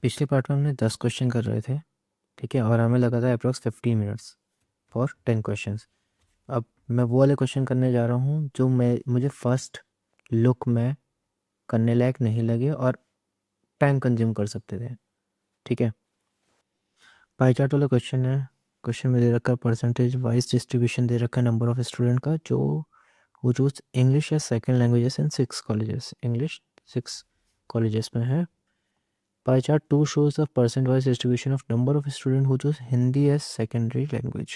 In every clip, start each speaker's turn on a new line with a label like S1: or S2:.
S1: पिछले पार्ट में हमने 10 क्वेश्चन कर रहे थे, ठीक है, और हमें लगा था अप्रॉक्स 15 मिनट्स फॉर 10 क्वेश्चंस। अब मैं वो वाले क्वेश्चन करने जा रहा हूँ जो मुझे फर्स्ट लुक में करने लायक नहीं लगे और टाइम कंज्यूम कर सकते थे, ठीक है। पाई चार्ट वाला क्वेश्चन है। क्वेश्चन में दे रखा है परसेंटेज वाइज डिस्ट्रीब्यूशन दे रखा है नंबर ऑफ स्टूडेंट का जो वो चूज इंग्लिश या second languages in 6 colleges, English 6 colleges में है। Pie chart 2 shows the percent-wise distribution of number of students who choose Hindi as secondary language.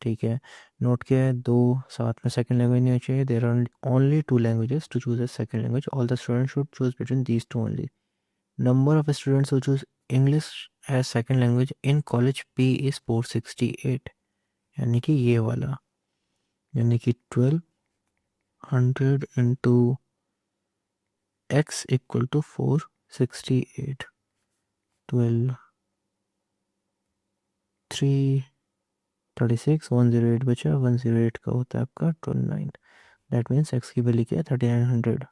S1: ठीक है, नोट किया है दो साथ में सेकंड लैंग्वेज नहीं चाहिए. There are only 2 languages to choose as second language. All the students should choose between these two only. Number of students who choose English as second language in college P is 468. यानी कि ये वाला, यानी कि 1200 into x equal to 468. 12 336 108 बचा, 108 का होता है आपका 29. दैट मीन्स एक्स की वैल्यू क्या है 3900,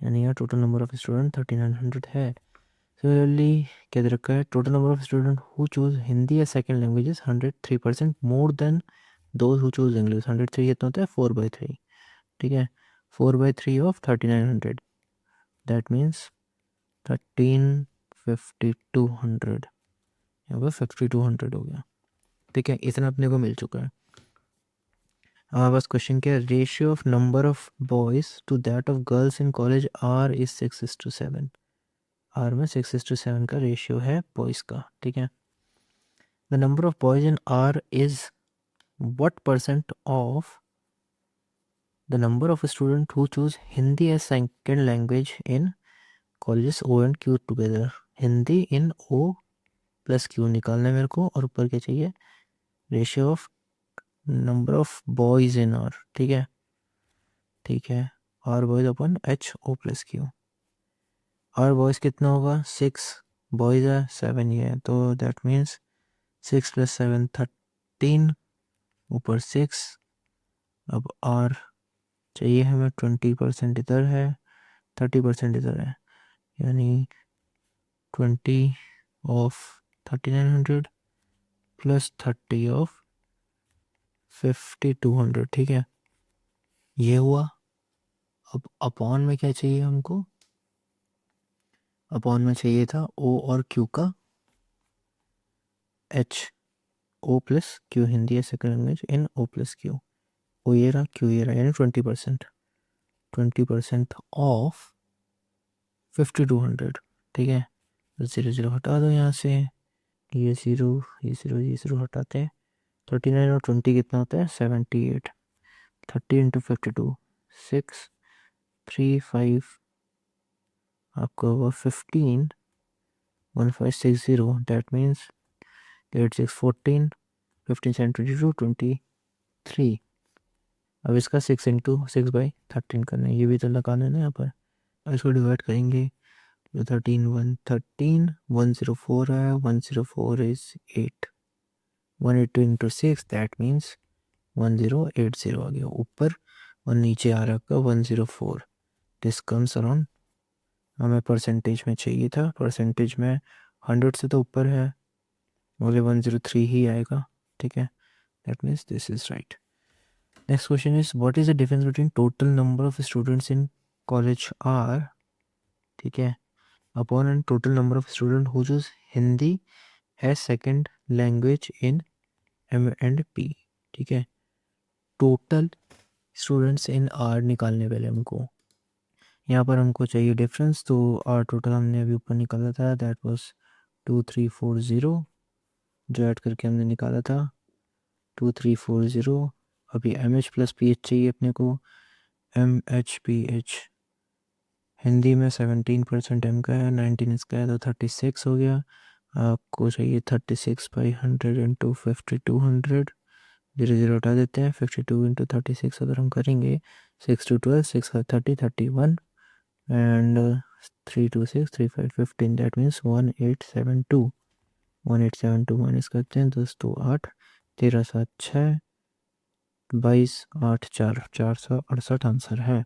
S1: यानी यहाँ टोटल नंबर ऑफ स्टूडेंट 3900 है. सिमिलरली क्या दे रखा है, total number of student who choose Hindi as second language is 103% more than those who choose English. 103 कितना होता है 4/3, ठीक है. 4/3 ऑफ 3900 दैट मीन्स 135200, यहाँ पर 5200 हो गया, ठीक है. इतना अपने को मिल चुका है. हमारे पास क्वेश्चन क्या है, ratio of number of boys to that of girls in college R is 6:7. R में 6:7 का रेशियो है बॉयज का, ठीक है. The number of boys in R is what percent of the number of student who choose Hindi as second language in colleges O and Q together. Hindi in O plus Q निकालना है मेरे को, और ऊपर क्या चाहिए, ratio of number of boys in R, ठीक है, ठीक है. आर बॉयज अपन H O plus Q. R boys कितना होगा, 6 बॉयज है 7 ये है, तो दैट मीन्स 6 + 7 13 ऊपर 6. अब आर चाहिए हमें 20% इधर है 30% इधर है, यानी 20 ऑफ 3900 प्लस 30 ऑफ 5200, ठीक है. ये हुआ. अब अपॉन में क्या चाहिए हमको, अपॉन में चाहिए था ओ और क्यू का H O plus Q Hindi है second language in O plus Q. O ये रहा क्यू ये रहा, यानी 20% ऑफ 5200, ठीक है. 0 हटा दो यहाँ से, ये 0 ये 0 ये 0 हटाते हैं. 39 और 20 कितना होता है 78. 30 × 52 6 3 5 आपका होगा 15 1560. That means 8 6 14 15 7 22 23. अब इसका 6 × 6/13 करना है, ये भी तो लगाना है ना यहाँ पर. इसको डिवाइड करेंगे तो 13 104 है, 104 इज 8. 182 × 6 दैट मीन्स 1080 आ गया ऊपर, और नीचे आ रहा का 104. दिस कम्स अराउंड, हमें परसेंटेज में चाहिए था, परसेंटेज में 100 से तो ऊपर है, बोले 103 ही आएगा, ठीक है. That means this is right. Next question is what is the difference between total number of students in college R, ठीक है, upon and total number of student who choose Hindi as second language in M and P, ठीक है. Total students in are निकालने पहले हमको, यहाँ पर हमको चाहिए डिफरेंस, तो आर टोटल हमने अभी ऊपर निकाला था, दैट वाज 2340, जो ऐड करके हमने निकाला था 2340. अभी M H plus P H चाहिए अपने को. M H P H Hindi में 17% एम का है, 19 इसका है, तो 36 हो गया. आपको चाहिए 36/100 × 5200. 0 हटा देते हैं. 52 × 36 अगर हम करेंगे 6 2 12 6 30 31 एंड 3 2 6 3 5 15, दैट मीन्स 1872. 1872 माइनस करते हैं 10 2 8 13 7 6 22 8 4 468 आंसर है.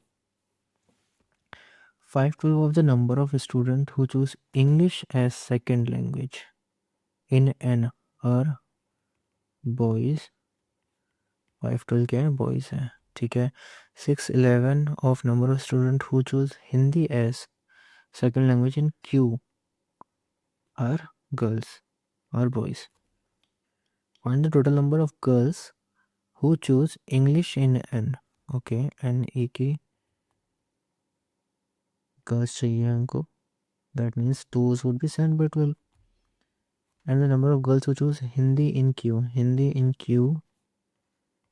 S1: 512 of the number of students who choose English as second language in an are boys. 512 क्या है? बॉयज है, ठीक है. 611 of number of students who choose Hindi as second language in Q are girls or boys. Find the total number of girls who choose English in N. Okay, N E की girls चाहिए हमको. That means 2 would be 7/12. And the number of girls who choose Hindi in Q. Hindi in Q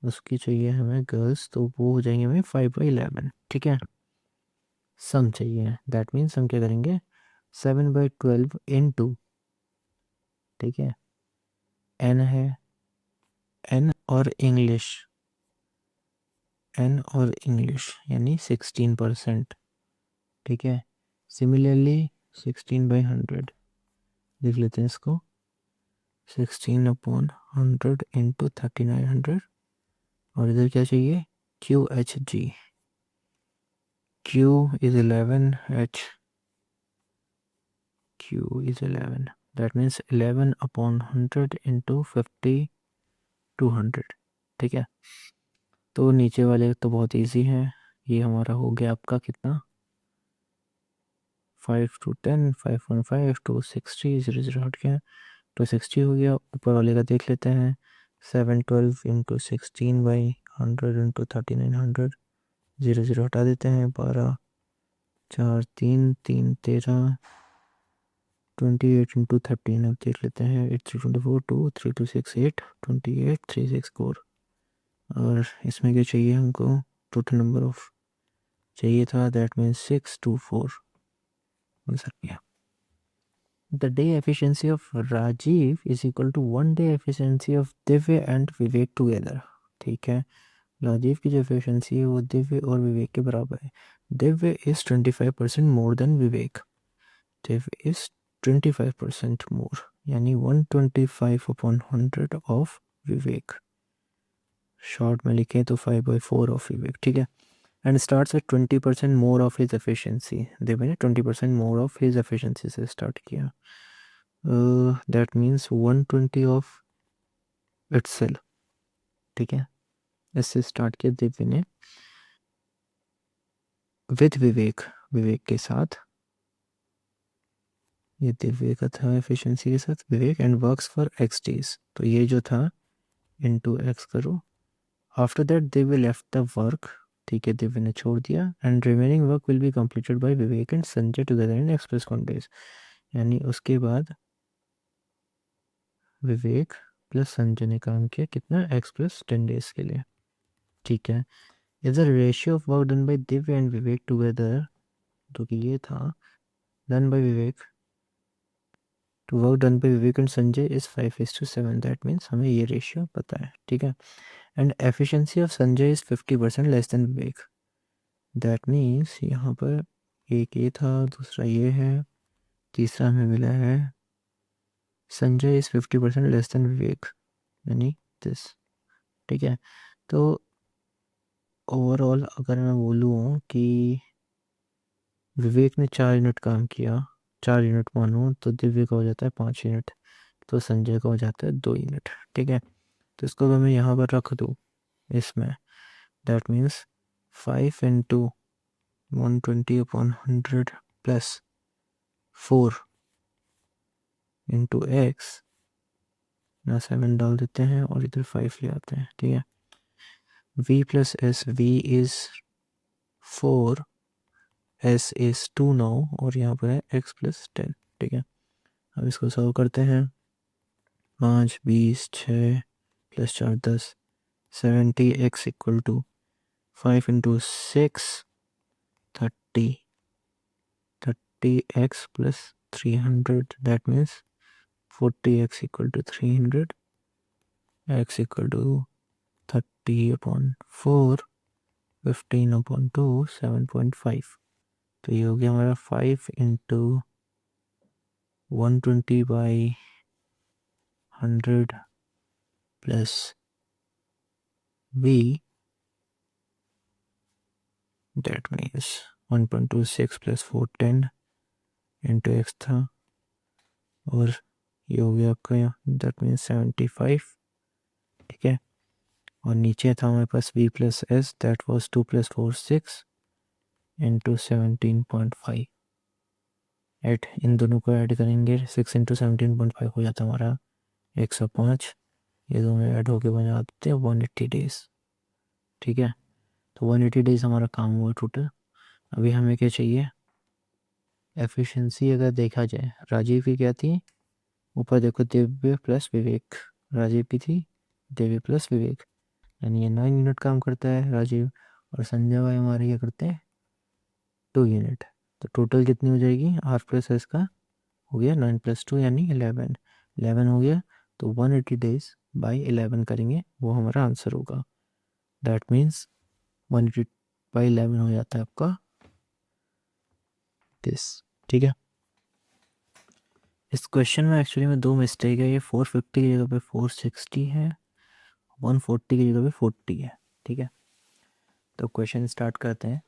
S1: उसकी चाहिए हमें girls, तो वो हो जाएंगे हमें 5/11. ठीक है. सम चाहिए. दैट मीन्स हम क्या करेंगे, 7/12 इंटू, ठीक है, एन है, एन और इंग्लिश, एन और इंग्लिश यानी 16%. ठीक है. सिमिलरली 16/100 लिख लेते हैं इसको. 16/100 इंटू 3900. और इधर क्या चाहिए, QHG. Q is 11H. Q is 11. That means 11/100 into 50/200. ठीक है. तो नीचे वाले तो बहुत इजी है. ये हमारा हो गया आपका कितना, 5 to 10, 515 to 60, 0 हट गया, तो 60 हो गया. ऊपर वाले का देख लेते हैं. 712 इंटू 16/100 इंटू 3900. 0 हटा देते हैं. 12 4 3 3 13. 28 इंटू 13 अब देख लेते हैं. 8 3 24 2 3 2 6 8 28 3 6 4. और इसमें क्या चाहिए हमको, टोटल नंबर ऑफ चाहिए था. दैट मीन्स 624 आंसर किया. The day efficiency of Rajiv is equal to 1 day efficiency of Divya and Vivek together. ठीक है. राजीव की जो एफिशिएंसी है वो दिव्य और विवेक के बराबर है. Divya is 25% more than Vivek. Divya is 25% मोर, यानी 125/100 ऑफ विवेक. शॉर्ट में लिखें तो 5/4 ऑफ विवेक. ठीक है. And starts at 20% more of his efficiency. Divya ने 20% मोर ऑफ हिज एफिशिएंसी से स्टार्ट किया. That means 120 of itself. ठीक है. इससे स्टार्ट किया दिव्य ने विद विवेक, विवेक के साथ. ये दिव्य का था एफिशिएंसी के साथ Vivek. And works for x days, तो ये जो था इनटू x करो. After that Divya left the work. ठीक है, दिव्य ने छोड़ दिया. And remaining work will be completed by Vivek and Sanjay together in x+1 days. यानी उसके बाद विवेक प्लस संजय ने काम किया कितना, x+10 डेज के लिए. ठीक है. Is the ratio of work done by Divya and Vivek together, तो कि ये था done by Vivek to work done by Vivek and Sanjay is 5:7. That means हमें ये रेशियो पता है. ठीक है. And efficiency of Sanjay is 50% less than Vivek. That means यहाँ पर एक ये था, दूसरा ये है, तीसरा हमें मिला है संजय इज 50% लेस देन विवेक, यानी दिस. ठीक है. तो ओवरऑल अगर मैं बोलूँ कि विवेक ने 4 यूनिट काम किया, 4 यूनिट मानो, तो दिव्य का हो जाता है 5 यूनिट, तो संजय का हो जाता है 2 यूनिट. ठीक है. तो इसको अगर मैं यहाँ पर रख दूँ इसमें, that means 5 into 120/100 plus 4 into x, ना 7 डाल देते हैं और इधर 5 ले आते हैं. ठीक है. v plus S, v is 4, s is 2 now, और यहाँ पर है x+10. ठीक है. अब इसको सॉल्व करते हैं. 5 20 6 plus 4 10, 70. x equal to 5 into 6 30. 30x plus 300. That means 40x equal to 300. x equal to 30/4, 15/2, 7.5. तो ये हो गया हमारा 5 into 120/100 plus v. That means 1.26 plus 4 10 into x था, और ये हो गया आपका यहाँ, दैट मीन्स 75, ठीक है। और नीचे था हमारे पास v plus S, that was 2 plus 4 6 into 17.5। एट इन दोनों को ऐड करेंगे, 6 इंटू 17.5 हो जाता है हमारा 105। ये दोनों ऐड होके बन जाते हैं 180 डेज, ठीक है। तो 180 डेज हमारा काम हुआ टोटल। अभी हमें क्या चाहिए, एफिशिएंसी अगर देखा जाए, राजीव की क्या थी, ऊपर देखो दिव्य प्लस विवेक, राजीव की थी दिव्य प्लस विवेक, यानी ये 9 यूनिट काम करता है राजीव, और संजय भाई हमारे क्या करते हैं 2 यूनिट। तो टोटल कितनी हो जाएगी, आर प्लस एस का हो गया 9 प्लस 2 यानी 11 हो गया। तो 180 डेज बाई 11 करेंगे, वो हमारा आंसर होगा। दैट मीन्स 180 बाई 11 हो जाता है आपका दिस, ठीक है। इस क्वेश्चन में एक्चुअली में 2 मिस्टेक है, ये 450 की जगह पे 460 है, 140 की जगह पे 40 है, ठीक है। तो क्वेश्चन स्टार्ट करते हैं।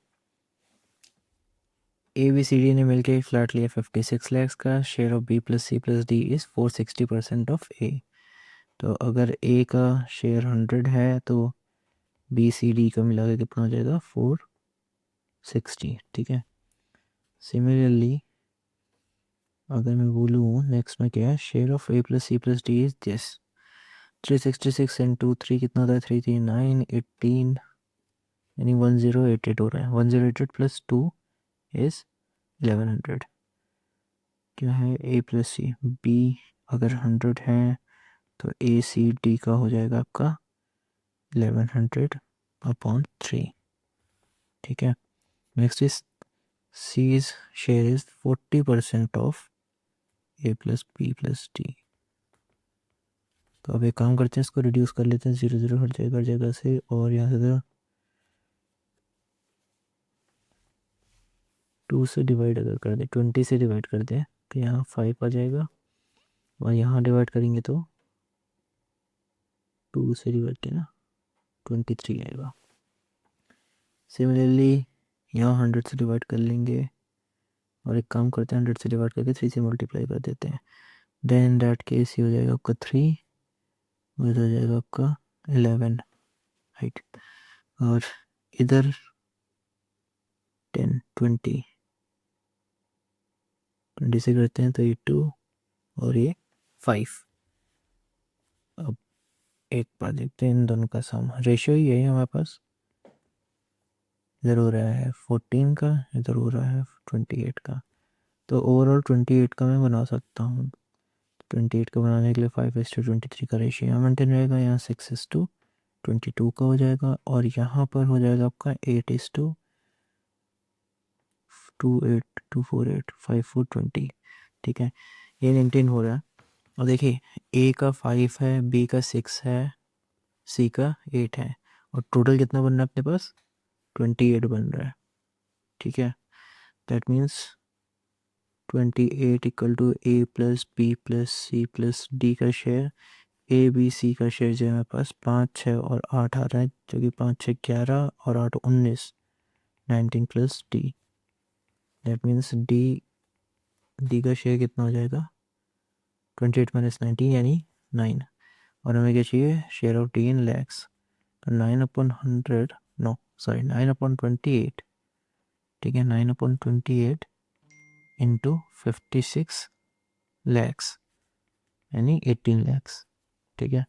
S1: ए बी सी डी ने मिलकर एक फ्लैट लिया 56 लैक्स का, share of B plus C plus D is 460% of A. तो अगर ए का शेयर 100 है तो बी सी डी का मिला के कितना हो जाएगा 460, ठीक है। सिमिलरली अगर मैं बोलूँ नेक्स्ट में क्या है, share of A plus C plus D is this, 366 into 3 कितना होता है 339 18, यानी 1088 हो रहा है। 1088 प्लस 2 इज 1100। क्या है ए प्लस सी, बी अगर 100 है तो ए सी डी का हो जाएगा आपका 1100 अपॉन 3, ठीक है। Next is C's share is 40% of A plus B plus D। तो अब एक काम करते हैं, इसको रिड्यूस कर लेते हैं, 0 0 हट जाएगा हर जगह से, और यहाँ से 2 से डिवाइड अगर कर दे, 20 से डिवाइड कर दे तो यहाँ 5 आ जाएगा, और यहाँ डिवाइड करेंगे तो 2 से डिवाइड किया ना 23 आएगा। सिमिलरली यहाँ 100 से डिवाइड कर लेंगे, और एक काम करते हैं 100 से डिवाइड करके 3 से मल्टीप्लाई कर देते हैं। देन डैट केस ही हो जाएगा आपका 3, हो जाएगा आपका 11, राइट। और इधर 10 20 से करते हैं तो ये 2 और ये 5। अब एक बार देखते हैं इन दोनों का सम, रेशियो ही है हमारे पास, इधर हो रहा है 14 का, इधर हो रहा है 28 का। तो ओवरऑल 28 का मैं बना सकता हूँ। 28 का बनाने के लिए 5:23 का रेशियो यहाँ मेंटेन रहेगा, यहाँ 6:22 का हो जाएगा, और यहाँ पर हो जाएगा आपका 8:248 ठीक है। ये मेंटेन हो रहा है। और देखिए ए का 5 है, बी का 6 है, सी का 8 है, और टोटल कितना बन रहा है अपने पास 28 बन रहा है, ठीक है। That means 28 equal to A plus B plus C plus D का शेयर, ए बी सी का शेयर जो है हमारे पास 5 6 और 8 आ रहा है, जो कि 5 6 11 और 8 19 19 plus D. That means D का शेयर कितना हो जाएगा 28 माइनस 19 यानी 9। और हमें क्या चाहिए, शेयर ऑफ डी इन लैक्स, तो 9/100 नो सॉरी 9/28, ठीक है। 9/28 इंटू 56 लैक्स यानी 18 लैक्स, ठीक है।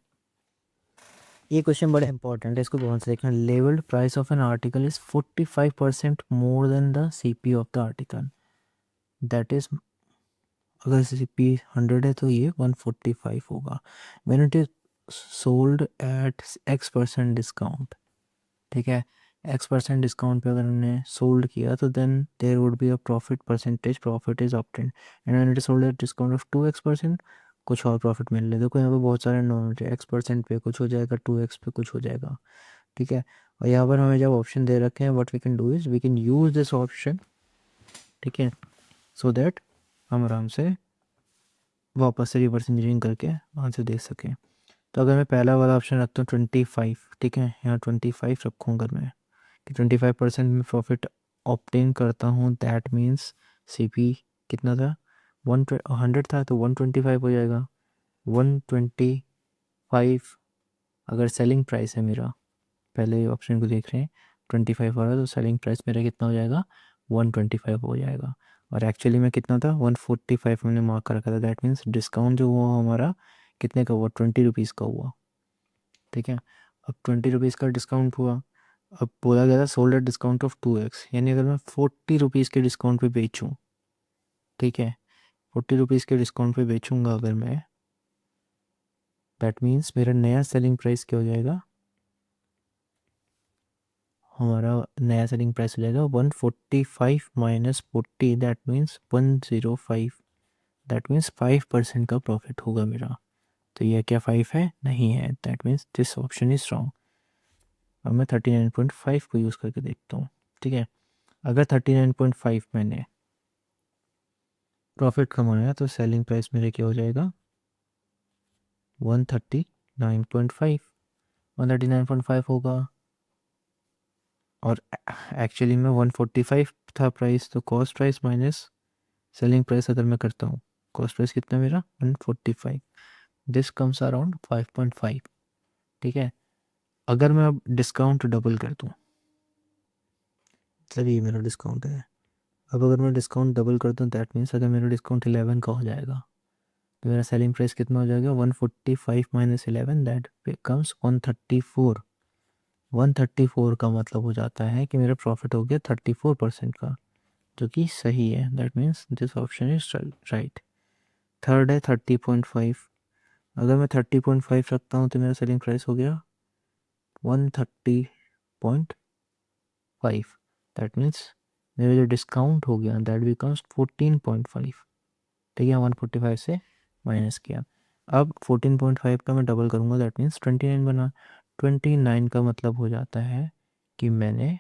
S1: ये क्वेश्चन बड़ा इंपॉर्टेंट है, इसको बहुत से देखना। Labelled price of an article is 45% more than the CP of the article, that is अगर सीपी 100 है तो ये 145 होगा। When it is sold at X% discount, ठीक है। X% डिस्काउंट पे अगर हमने सोल्ड किया तो then there would be a profit percentage, profit is obtained, and when it is sold at discount of 2X%, कुछ और प्रॉफिट मिल रहा है। देखो यहाँ पे बहुत सारे नॉन है, X% पे कुछ हो जाएगा, 2X पे कुछ हो जाएगा, ठीक है। और यहाँ पर हमें जब ऑप्शन दे रखे हैं, what we can do is we can use this option, ठीक है, सो दैट हम आराम से वापस से रिवर्स इंजीनियरिंग करके आंसर दे सकें। तो अगर मैं पहला वाला ऑप्शन रखता हूँ 25, ठीक है, यहाँ 25 रखूँ अगर मैं, कि 25% में प्रॉफिट ऑब्टेन करता हूँ, दैट मीन्स CP कितना था, 100 था तो 125 हो जाएगा। 125 अगर सेलिंग प्राइस है मेरा, पहले ऑप्शन को देख रहे हैं 25 हो रहा है, तो सेलिंग प्राइस मेरा कितना हो जाएगा, 125 हो जाएगा। और एक्चुअली में कितना था, 145 मैंने मार्क कर रखा था, दैट मीन्स डिस्काउंट जो हुआ हमारा कितने का हुआ, 20 रुपीज़ का हुआ। ठीक है, अब 20 रुपीज़ का डिस्काउंट हुआ। अब बोला गया था sold at discount of 2x, यानी अगर मैं 40 रुपीज़ के डिस्काउंट पे बेचूं, ठीक है, 40 रुपीज़ के डिस्काउंट पे बेचूंगा अगर मैं, दैट मीन्स मेरा नया सेलिंग प्राइस क्या हो जाएगा, हमारा नया सेलिंग प्राइस हो जाएगा 145 minus 40, that means 105, that means 5% का प्रॉफिट होगा मेरा। तो यह क्या 5 है, नहीं है, that means this option is wrong. अब मैं 39.5 को यूज़ करके देखता हूँ। ठीक है, अगर 39.5 मैंने प्रॉफिट कमाया तो सेलिंग प्राइस मेरे क्या हो जाएगा, 139.5, 139.5 होगा। और एक्चुअली में 145 था प्राइस, तो cost price minus selling price अगर मैं करता हूँ, कॉस्ट प्राइस कितना मेरा 145, दिस कम्स अराउंड 5.5। ठीक है, अगर मैं अब डिस्काउंट डबल कर दूँ, चलिए मेरा डिस्काउंट है, अब अगर मैं डिस्काउंट डबल कर दूँ, दैट मीन्स अगर मेरा डिस्काउंट 11 का हो जाएगा तो मेरा सेलिंग प्राइस कितना हो जाएगा, 145 माइनस 11, दैट कम्स 134। 134 का मतलब हो जाता है कि मेरा प्रॉफिट हो गया 34% का, जो कि सही है, that means this option is right. Third है 30.5, अगर मैं 30.5 रखता हूँ तो मेरा सेलिंग प्राइस हो गया 130.5, दैट मीन्स मेरा जो डिस्काउंट हो गया दैट बिकम्स 14.5। ठीक है, 145 से माइनस किया, अब 14.5 का मैं डबल करूँगा, दैट मीन्स 29 बना। 29 का मतलब हो जाता है कि मैंने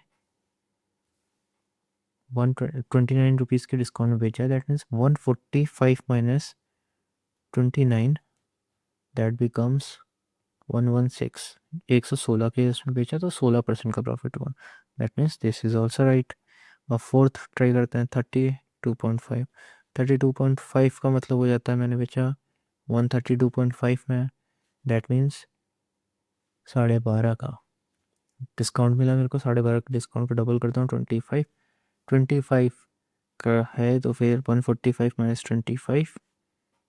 S1: 129 रुपीज़ के डिस्काउंट में बेचा है, that means 145 minus 29, that becomes 116। 116 के इसमें बेचा तो 16% का प्रॉफिट हुआ, that means this is also right. और फोर्थ ट्राई करते हैं 32.5। 32.5 का मतलब हो जाता है मैंने बेचा 132.5 में, दैट मीन्स 12.5 का डिस्काउंट मिला मेरे को, 12.5 का डिस्काउंट को डबल करता हूँ 25। 25 का है तो फिर 145 माइनस 25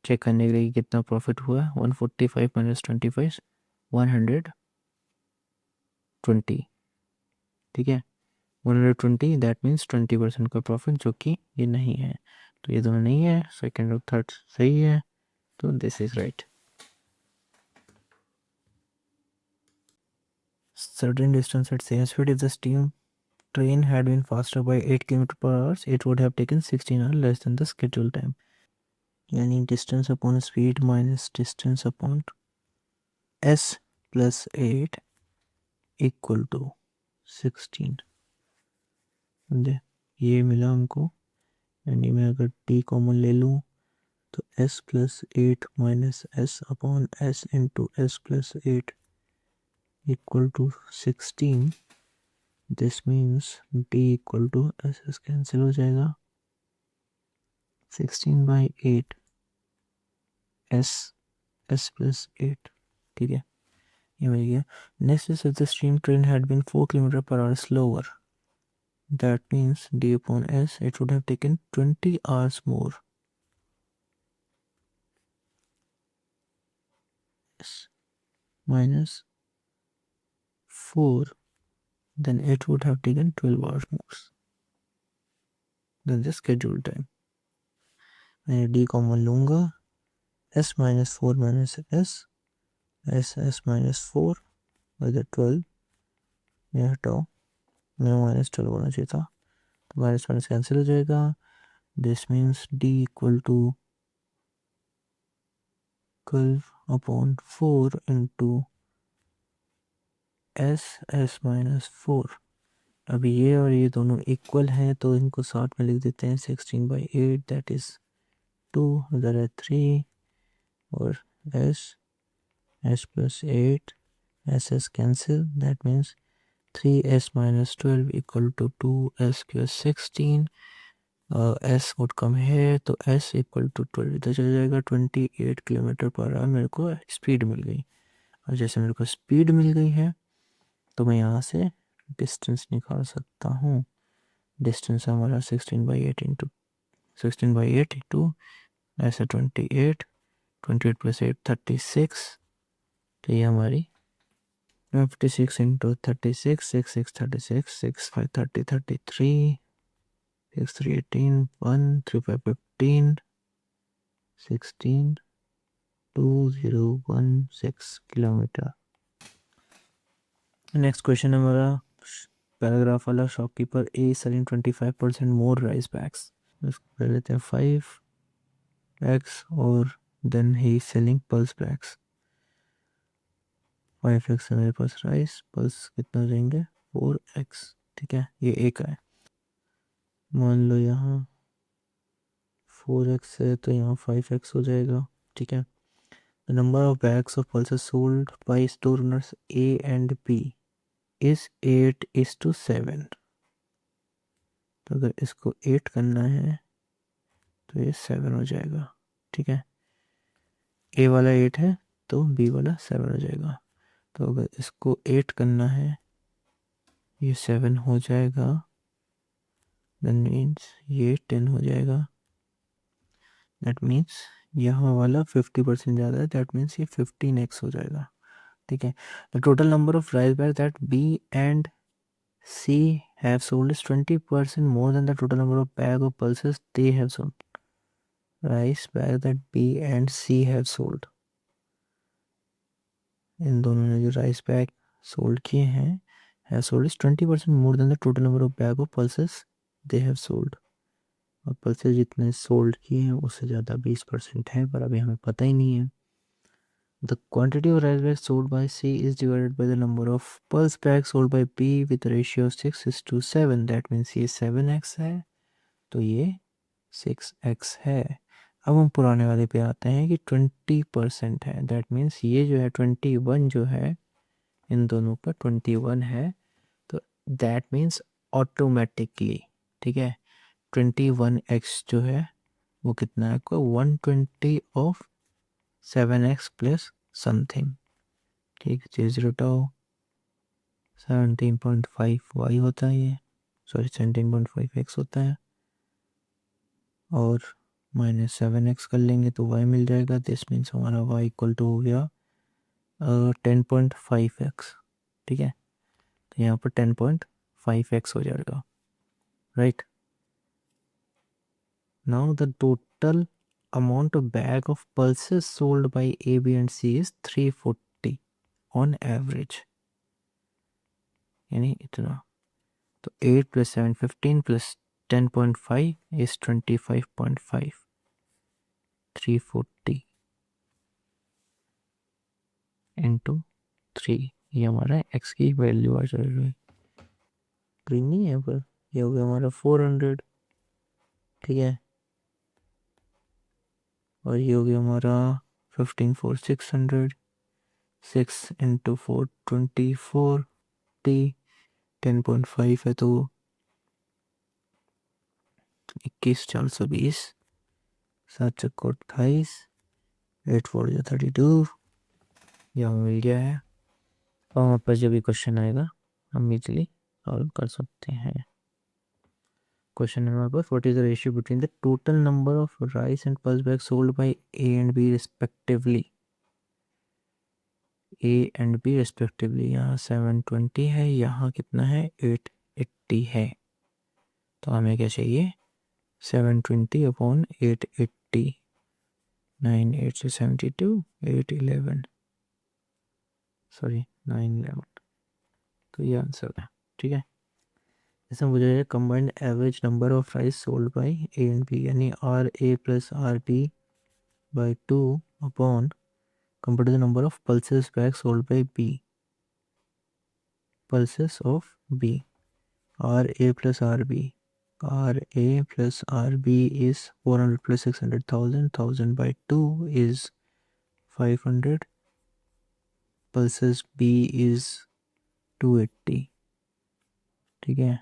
S1: चेक करने के लिए कितना प्रॉफिट हुआ, 145 माइनस 25 120। ठीक है, 120, दैट मीन्स 20% का प्रॉफिट, जो कि ये नहीं है, तो ये दोनों नहीं है, सेकेंड और थर्ड सही है, तो this is right. Certain distance at same speed, if the steam train had been faster by 8 km per hour, it would have taken 16 hours less than the scheduled time. यानी distance upon speed minus distance upon s plus 8 equal to 16। ये मिला हमको, यानी मैं अगर t common ले लूँ तो s plus 8 minus s upon s into s plus 8 equal to 16। This means d equal to s cancel हो जाएगा, 16/8 s प्लस 8। ठीक है, ये मिल गया। Next is if the steam train had been 4 kilometre per hour slower, that means d upon s it would have taken 20 hours more। s minus 4, then it would have taken 12 hours more than the scheduled time। मैं d common लूँगा, s minus 4 minus s minus 4 इधर 12 ये हटाओ, मेरा minus 12 होना चाहिए था, तो माइनस माइनस कैंसिल हो जाएगा। This means d equal to 12/4 into s minus 4। अब ये और ये दोनों इक्वल हैं तो इनको साथ में लिख देते हैं, 16/8 दैट इज 2, उधर है 3 और s plus 8 s cancel, that means 3s minus 12 equal to 2s square 16. s would come here, तो s equal to 12 इधर चला जाएगा. 28 किलोमीटर पर आवर मेरे को स्पीड मिल गई. और जैसे मेरे को स्पीड मिल गई है तो मैं यहाँ से डिस्टेंस निकाल सकता हूँ. डिस्टेंस हमारा 16/8 इंटू 16/8 इंटू ऐसे 28 + 8 36. तो ये हमारी 56 इंटू 36 6 6 36 6 5 30 33 6 3 18 1 3 5 15 16 2016 किलोमीटर. नेक्स्ट क्वेश्चन हमारा पैराग्राफ वाला. Shopkeeper a selling 25% more rice bags. कर लेते हैं 5x और then he selling pulse bags. 5x है मेरे पास राइस, पल्स कितना देंगे 4x. ठीक है, ये एक है. मान लो यहाँ 4x है तो यहाँ 5x हो जाएगा. ठीक है. The number of bags of pulses sold by store owners A and B is 8:7. तो अगर इसको 8 करना है तो ये 7 हो जाएगा. ठीक है, A वाला 8 है तो B वाला 7 हो जाएगा. तो अगर इसको 8 करना है ये 7 हो जाएगा. That means ये 10 हो जाएगा. That means यहाँ वाला 50% ज़्यादा है. That means ये 15x हो जाएगा. ठीक है. The total number of rice bags that B and C have sold is 20% more than the total number of bag of pulses they have sold. Rice bag that B and C have sold. इन दोनों ने जो rice bag sold किए हैं have sold is 20% more than the total number of bag of pulses they have sold. और pulses जितने sold किए हैं उससे ज़्यादा 20% है, पर अभी हमें पता ही नहीं है. The quantity of rice bags sold by C is divided by the number of pulse bags sold by B with a ratio of 6:7. That means ये 7x है तो ये 6x है. अब हम पुराने वाले पे आते हैं कि 20% है. दैट मीन्स ये जो है 21 जो है इन दोनों पर 21 है. तो दैट मीन्स ऑटोमेटिकली, ठीक है, 21x जो है वो कितना है आपको 120 ऑफ 7x प्लस समथिंग. ठीक है, 17.5y होता है ये, सॉरी 17.5x होता है. और -7x कर लेंगे तो y मिल जाएगा. दिस मीन्स हमारा y इक्वल टू हो गया 10.5x. ठीक है, तो यहाँ पर 10.5x हो जाएगा. Right. Now the total amount of bag of pulses sold by A, B and C is 340 on average. यानी इतना. तो 8 + 7 15 + 10.5 is 25.5. 340 इंटू 3, ये हमारा x की वैल्यू आ जाएगी. ग्रीन नहीं है पर ये हो गया हमारा 400. ठीक है, और ये हो गया हमारा 15 4 600. 6 इंटू 4 24 टी 10.5 है तो 21 420 7 चक्को 28 8 4 32. यह हमें मिल गया है. और हमारे पास जब भी क्वेश्चन आएगा हम इजीली सॉल्व कर सकते हैं. क्वेश्चन नंबर पर what is the ratio between the total number of rice and pulse bag sold by A and B respectively. A and B respectively. यहाँ 720 है, यहाँ कितना है 880 है. तो हमें क्या चाहिए 720 अपॉन 880. 9 8 से 72 8 11 सॉरी 9 11. तो ये आंसर है. ठीक है, इसमें मुझे combined average number of rice sold by A and B यानी RA + RB by 2 upon compared to the number of pulses bags sold by B. Pulses of B. RA + RB. RA + RB is 400 + 600 1000 by 2 is 500. Pulses B is 280. ठीक है,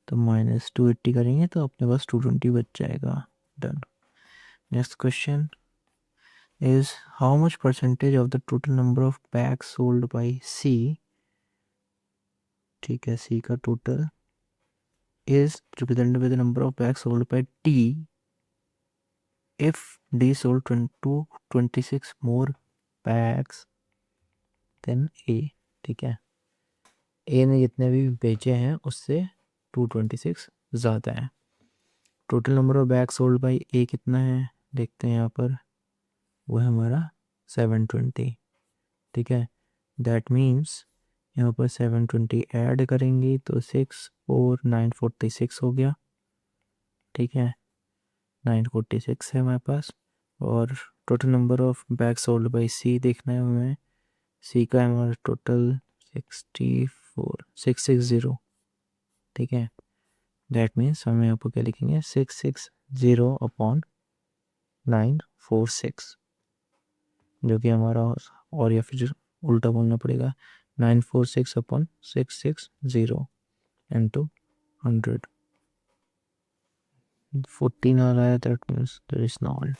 S1: तो -280 करेंगे तो अपने पास 220 बच जाएगा। Done. Next question is how much percentage of the total number of bags sold by C, ठीक है, सी का total is represented by the number of bags sold by D if D sold 26 more bags than A, ठीक है, A ने जितने भी बेचे हैं उससे 226 ज़्यादा है। Total number of bag sold bye A कितना है देखते हैं यहाँ पर, वो है हमारा 720, ठीक है। दैट मीन्स यहाँ पर 720 ऐड करेंगे तो 6 और 946 हो गया, ठीक है, 946 है हमारे पास। और total number of bag sold by C देखना है हमें, सी का हमारा टोटल 660, ठीक है। दैट मीन्स हम यहाँ पर क्या लिखेंगे 660 अपॉन 946, जो कि हमारा, और या फिर उल्टा बोलना पड़ेगा 946 अपॉन 660 into 100, 14 आ रहा है, that means there is not